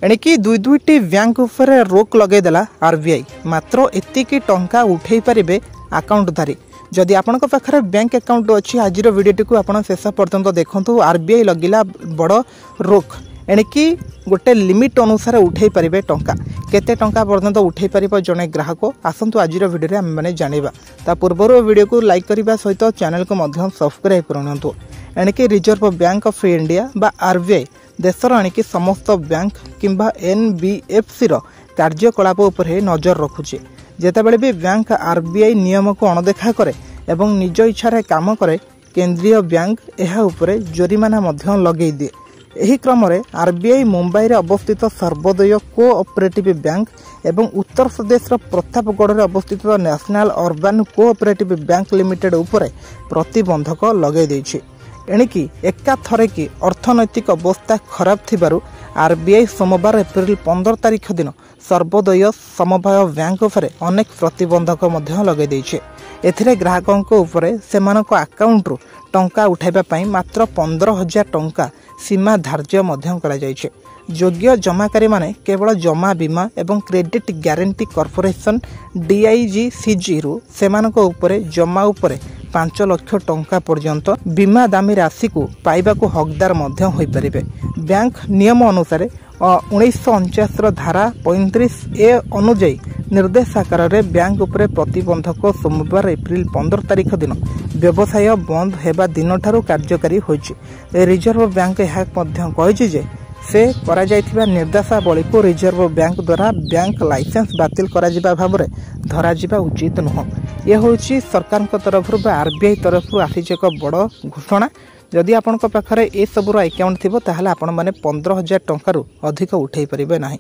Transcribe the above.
एणिकी दुई दुईटी बैंक उपरे रोक लगेदेला आरबीआई मात्र एतिकी टंका उठे पारे आकाउंटधारी जदि आपण पाखे बैंक अकाउंट अच्छी आज वीडियो को आप शेष पर्यंत देखूँ आरबीआई लगिला बड़ रोक एणिकी गोटे लिमिट अनुसार उठे पारे टंका केते टंका पर्यंत उठे पार जड़े ग्राहक आसतु आज वीडियो आम मैंने जाना ता पूर्व वीडियो को लाइक करने सहित चैनल को सब्सक्राइब करूँ एणिकी रिजर्व बैंक ऑफ इंडिया बा आरबीआई देशर एणिकी समस्त बैंक किंबा एनबीएफसी कार्यकलाप उपरे नजर रखुचे जेतेबेले भी बैंक आरबीआई नियम को अणदेखा करे एवं निज इच्छा काम करे केंद्रीय बैंक यह उपरे जोरिमाना मध्य लगेई दिए। एही क्रम रे आरबीआई मुंबई रे अवस्थित सर्वोदय कोऑपरेटिव बैंक एवं उत्तर प्रदेश प्रतापगढ़ रे अवस्थित national urban cooperative bank limited उपरे प्रतिबंधक लगेई देछि। एणिकी एका थरे की अर्थनैतिक अवस्था खराब थिबारु आरबीआई सोमवार एप्रिल 15 तारिख दिन सर्वोदय समवाय बैंक उपरे अनेक प्रतिबंधक मध्य लगेई देछि। एथिरे ग्राहकों उपरे सेमानक अकाउंट रु टंका उठाइबा पई मात्र 15,000 टंका सीमा धार्य मध्य करा जायछि। योग्य जमाकारी माने केवल जमा बीमा एवं क्रेडिट गारंटी कॉर्पोरेशन डीआईजीसीजी रु सेमानक उपरे जमा उपरे 5 लाख टंका पर्यंत बीमा दामी राशि को पाइबा को हकदार मध्य होई परिबे। बैंक नियम अनुसार 1949 धारा 35A अनुଯାयी निर्देश आकार रे बैंक उपरे प्रतिबंधक सोमवार एप्रिल 15 तारिख दिन व्यवसाय बंद हेबा दिन ठारू कार्यकारी होइछि। रिजर्व बैंक यह मध्य कहिछि जे से करा जायथिबा निर्देशावली को रिजर्व बैंक द्वारा बैंक लाइसेंस बातिल करा जिबा भाबरे धरा जिबा उचित नुह। यह होछि सरकार तरफ आरबीआई तरफ आसी एक बड़ घोषणा। जदि आपण पाखरे ए सबुर अकाउंट थिबो ताहले आपण माने 15,000 टंका अधिक उठेई परिबे नाही।